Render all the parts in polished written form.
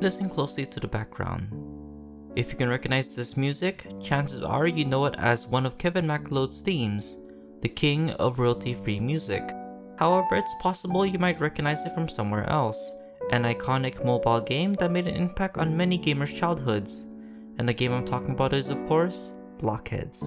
listen closely to the background. If you can recognize this music, chances are you know it as one of Kevin MacLeod's themes, the king of royalty-free music. However, it's possible you might recognize it from somewhere else, an iconic mobile game that made an impact on many gamers' childhoods. And the game I'm talking about is, of course, Blockheads.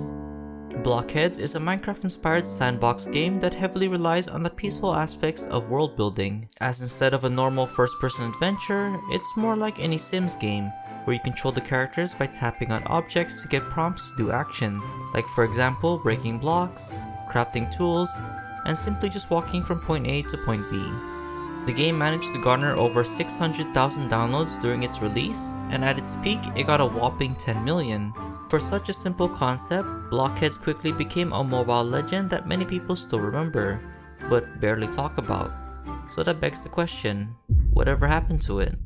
Blockheads is a Minecraft-inspired sandbox game that heavily relies on the peaceful aspects of world building, as instead of a normal first-person adventure, it's more like any Sims game, where you control the characters by tapping on objects to get prompts to do actions, like for example breaking blocks, crafting tools, and simply just walking from point A to point B. The game managed to garner over 600,000 downloads during its release, and at its peak it got a whopping 10 million. For such a simple concept, Blockheads quickly became a mobile legend that many people still remember, but barely talk about. So that begs the question, whatever happened to it?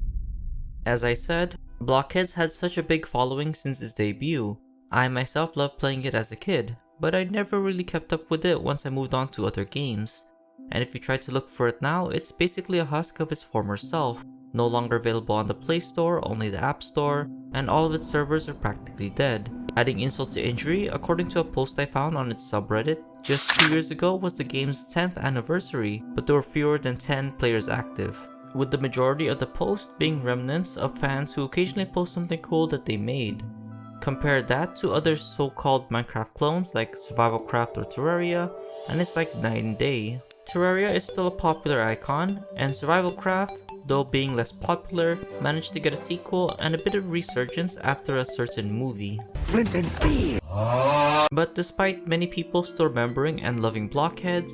As I said, Blockheads had such a big following since its debut. I myself loved playing it as a kid, but I never really kept up with it once I moved on to other games. And if you try to look for it now, it's basically a husk of its former self, no longer available on the Play Store, only the App Store, and all of its servers are practically dead. Adding insult to injury, according to a post I found on its subreddit, just 2 years ago was the game's 10th anniversary, but there were fewer than 10 players active, with the majority of the posts being remnants of fans who occasionally post something cool that they made. Compare that to other so-called Minecraft clones like Survivalcraft or Terraria, and it's like night and day. Terraria is still a popular icon, and Survivalcraft, though being less popular, managed to get a sequel and a bit of resurgence after a certain movie. Flint and Steel! But despite many people still remembering and loving Blockheads,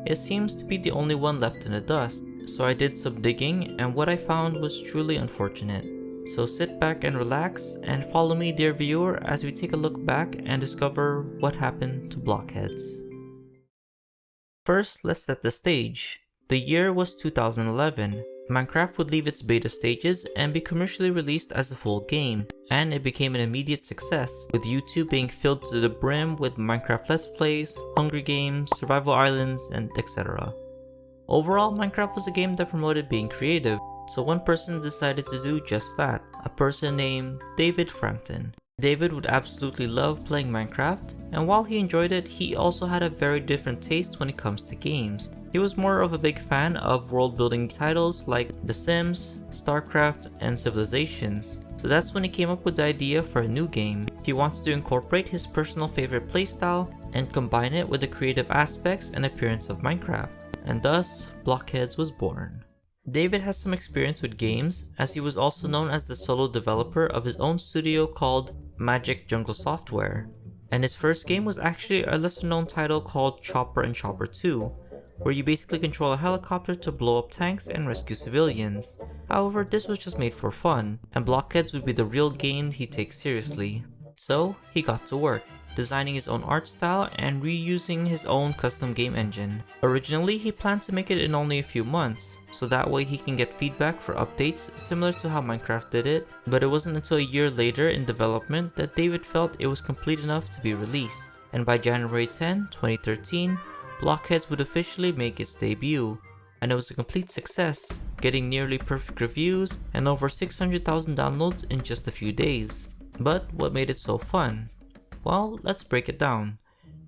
it seems to be the only one left in the dust. So I did some digging, and what I found was truly unfortunate. So sit back and relax, and follow me, dear viewer, as we take a look back and discover what happened to Blockheads. First, let's set the stage. The year was 2011. Minecraft would leave its beta stages and be commercially released as a full game, and it became an immediate success, with YouTube being filled to the brim with Minecraft Let's Plays, Hunger Games, Survival Islands, and etc. Overall, Minecraft was a game that promoted being creative, so one person decided to do just that, a person named David Frampton. David would absolutely love playing Minecraft, and while he enjoyed it, he also had a very different taste when it comes to games. He was more of a big fan of world-building titles like The Sims, StarCraft, and Civilizations. So that's when he came up with the idea for a new game. He wanted to incorporate his personal favorite playstyle and combine it with the creative aspects and appearance of Minecraft, and thus, Blockheads was born. David has some experience with games, as he was also known as the solo developer of his own studio called Magic Jungle Software, and his first game was actually a lesser known title called Chopper and Chopper 2, where you basically control a helicopter to blow up tanks and rescue civilians. However, this was just made for fun, and Blockheads would be the real game he'd take seriously. So he got to work, designing his own art style and reusing his own custom game engine. Originally, he planned to make it in only a few months, so that way he can get feedback for updates similar to how Minecraft did it, but it wasn't until a year later in development that David felt it was complete enough to be released. And by January 10, 2013, Blockheads would officially make its debut, and it was a complete success, getting nearly perfect reviews and over 600,000 downloads in just a few days. But what made it so fun? Well, let's break it down.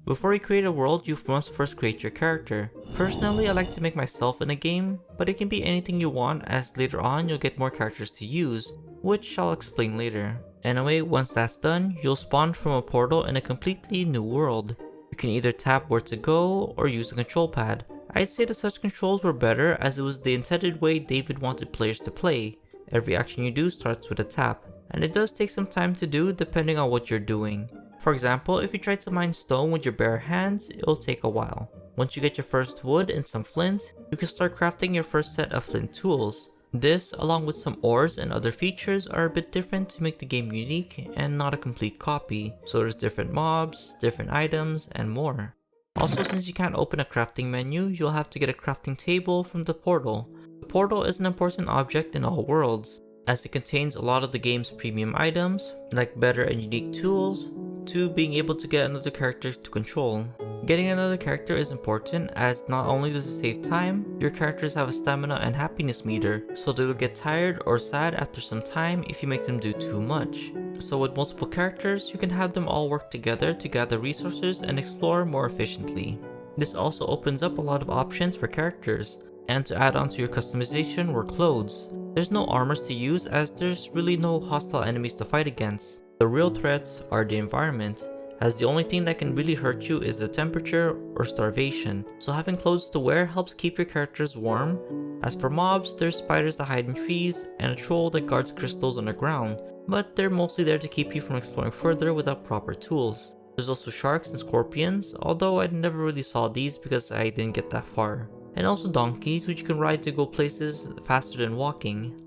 Before you create a world, you must first create your character. Personally, I like to make myself in a game, but it can be anything you want, as later on you'll get more characters to use, which I'll explain later. Anyway, once that's done, you'll spawn from a portal in a completely new world. You can either tap where to go or use a control pad. I'd say the touch controls were better, as it was the intended way David wanted players to play. Every action you do starts with a tap, and it does take some time to do depending on what you're doing. For example, if you try to mine stone with your bare hands, it'll take a while. Once you get your first wood and some flint, you can start crafting your first set of flint tools. This, along with some ores and other features, are a bit different to make the game unique and not a complete copy. So there's different mobs, different items, and more. Also, since you can't open a crafting menu, you'll have to get a crafting table from the portal. The portal is an important object in all worlds, as it contains a lot of the game's premium items, like better and unique tools, to being able to get another character to control. Getting another character is important, as not only does it save time, your characters have a stamina and happiness meter, so they will get tired or sad after some time if you make them do too much. So with multiple characters, you can have them all work together to gather resources and explore more efficiently. This also opens up a lot of options for characters, and to add on to your customization were clothes. There's no armors to use as there's really no hostile enemies to fight against. The real threats are the environment, as the only thing that can really hurt you is the temperature or starvation, so having clothes to wear helps keep your characters warm. As for mobs, there's spiders that hide in trees and a troll that guards crystals underground, but they're mostly there to keep you from exploring further without proper tools. There's also sharks and scorpions, although I never really saw these because I didn't get that far. And also donkeys, which you can ride to go places faster than walking.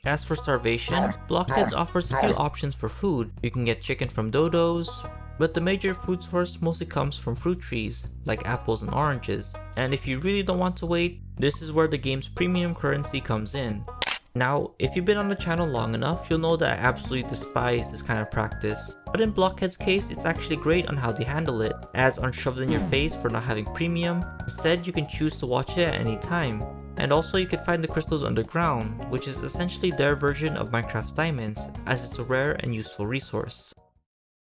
As for starvation, Blockheads offers a few options for food. You can get chicken from dodos, but the major food source mostly comes from fruit trees, like apples and oranges. And if you really don't want to wait, this is where the game's premium currency comes in. Now, if you've been on the channel long enough, you'll know that I absolutely despise this kind of practice. But in Blockhead's case, it's actually great on how they handle it. Ads aren't shoved in your face for not having premium. Instead, you can choose to watch it at any time. And also you can find the crystals underground, which is essentially their version of Minecraft's diamonds, as it's a rare and useful resource.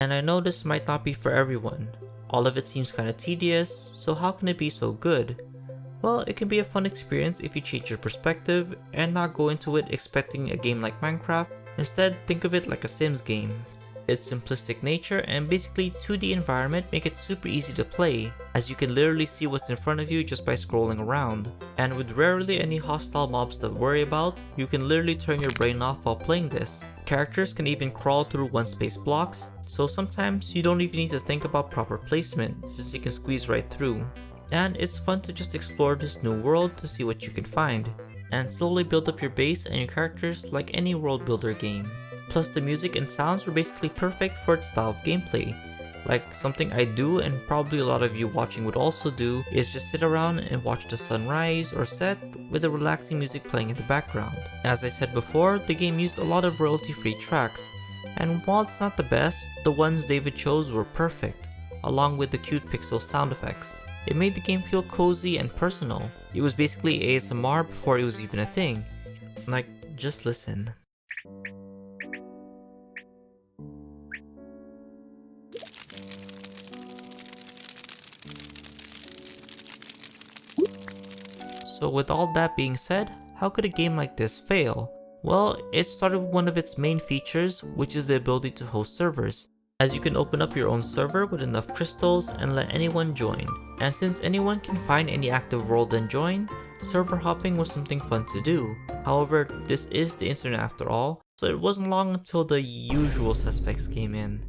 And I know this might not be for everyone. All of it seems kinda tedious, so how can it be so good? Well, it can be a fun experience if you change your perspective and not go into it expecting a game like Minecraft. Instead, think of it like a Sims game. Its simplistic nature and basically 2D environment make it super easy to play, as you can literally see what's in front of you just by scrolling around. And with rarely any hostile mobs to worry about, you can literally turn your brain off while playing this. Characters can even crawl through one-space blocks, so sometimes you don't even need to think about proper placement, since you can squeeze right through. And it's fun to just explore this new world to see what you can find, and slowly build up your base and your characters like any world builder game. Plus the music and sounds were basically perfect for its style of gameplay. Like something I do and probably a lot of you watching would also do is just sit around and watch the sunrise or set with the relaxing music playing in the background. As I said before, the game used a lot of royalty-free tracks, and while it's not the best, the ones David chose were perfect, along with the cute pixel sound effects. It made the game feel cozy and personal. It was basically ASMR before it was even a thing. Like, just listen. So with all that being said, how could a game like this fail? Well, it started with one of its main features, which is the ability to host servers, as you can open up your own server with enough crystals and let anyone join. And since anyone can find any active world and join, server hopping was something fun to do. However, this is the internet after all, so it wasn't long until the usual suspects came in.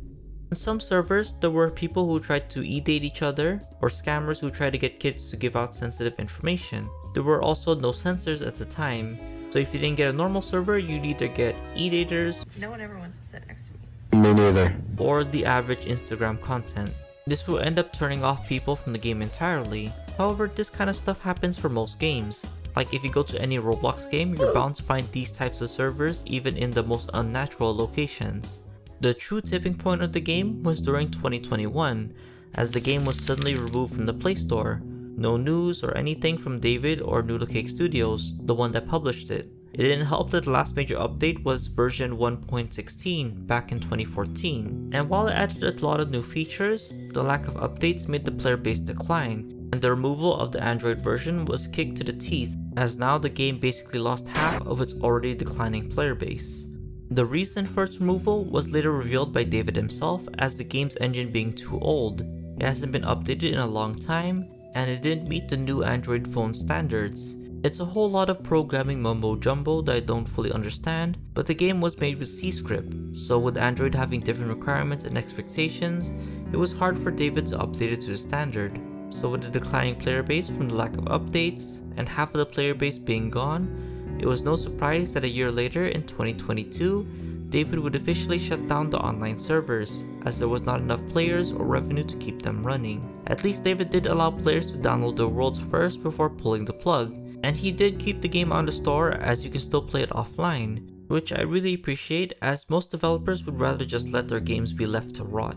On some servers, there were people who tried to edate each other, or scammers who tried to get kids to give out sensitive information. There were also no censors at the time, so if you didn't get a normal server, you'd either get edators, no one ever wants to sit next to me, me neither, or the average Instagram content. This will end up turning off people from the game entirely. However, this kind of stuff happens for most games. Like if you go to any Roblox game, you're bound to find these types of servers even in the most unnatural locations. The true tipping point of the game was during 2021, as the game was suddenly removed from the Play Store. No news or anything from David or Noodle Cake Studios, the one that published it. It didn't help that the last major update was version 1.16 back in 2014, and while it added a lot of new features, the lack of updates made the player base decline, and the removal of the Android version was kicked to the teeth, as now the game basically lost half of its already declining player base. The reason for its removal was later revealed by David himself as the game's engine being too old. It hasn't been updated in a long time, and it didn't meet the new Android phone standards. It's a whole lot of programming mumbo jumbo that I don't fully understand, but the game was made with C script, so with Android having different requirements and expectations, it was hard for David to update it to the standard. So with the declining player base from the lack of updates, and half of the player base being gone, it was no surprise that a year later in 2022, David would officially shut down the online servers, as there was not enough players or revenue to keep them running. At least David did allow players to download their worlds first before pulling the plug, and he did keep the game on the store as you can still play it offline, which I really appreciate as most developers would rather just let their games be left to rot.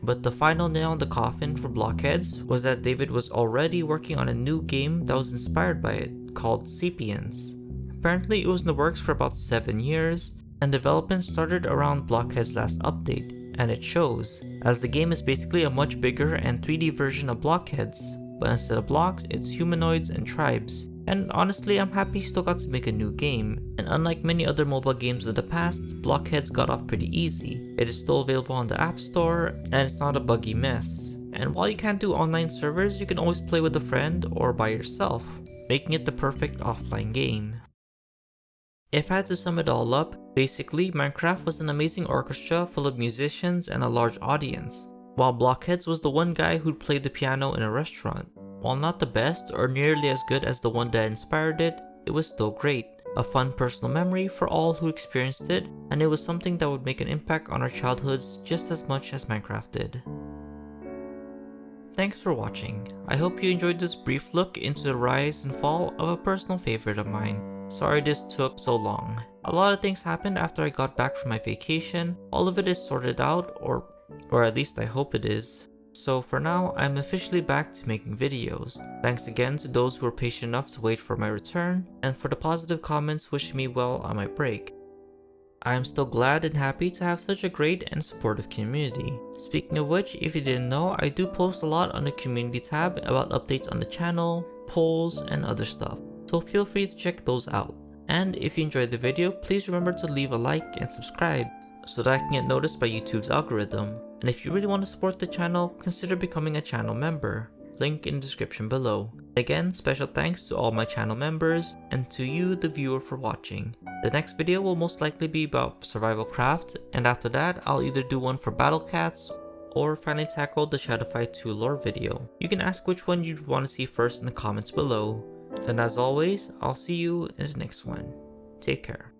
But the final nail in the coffin for Blockheads was that David was already working on a new game that was inspired by it, called Sapiens. Apparently it was in the works for about 7 years, and development started around Blockhead's last update, and it shows, as the game is basically a much bigger and 3D version of Blockheads, but instead of blocks, it's humanoids and tribes. And honestly, I'm happy he still got to make a new game, and unlike many other mobile games of the past, Blockheads got off pretty easy. It is still available on the App Store, and it's not a buggy mess. And while you can't do online servers, you can always play with a friend or by yourself, making it the perfect offline game. If I had to sum it all up, basically Minecraft was an amazing orchestra full of musicians and a large audience, while Blockheads was the one guy who'd play the piano in a restaurant. While not the best or nearly as good as the one that inspired it, it was still great. A fun personal memory for all who experienced it, and it was something that would make an impact on our childhoods just as much as Minecraft did. Thanks for watching. I hope you enjoyed this brief look into the rise and fall of a personal favorite of mine. Sorry this took so long. A lot of things happened after I got back from my vacation. All of it is sorted out, or at least I hope it is. So for now, I'm officially back to making videos. Thanks again to those who were patient enough to wait for my return, and for the positive comments wishing me well on my break. I am still glad and happy to have such a great and supportive community. Speaking of which, if you didn't know, I do post a lot on the community tab about updates on the channel, polls, and other stuff. So feel free to check those out. And if you enjoyed the video, please remember to leave a like and subscribe so that I can get noticed by YouTube's algorithm. And if you really want to support the channel, consider becoming a channel member. Link in the description below. Again, special thanks to all my channel members and to you, the viewer, for watching. The next video will most likely be about survival craft, and after that, I'll either do one for Battle Cats or finally tackle the Shadowfight 2 lore video. You can ask which one you'd want to see first in the comments below. And as always, I'll see you in the next one. Take care.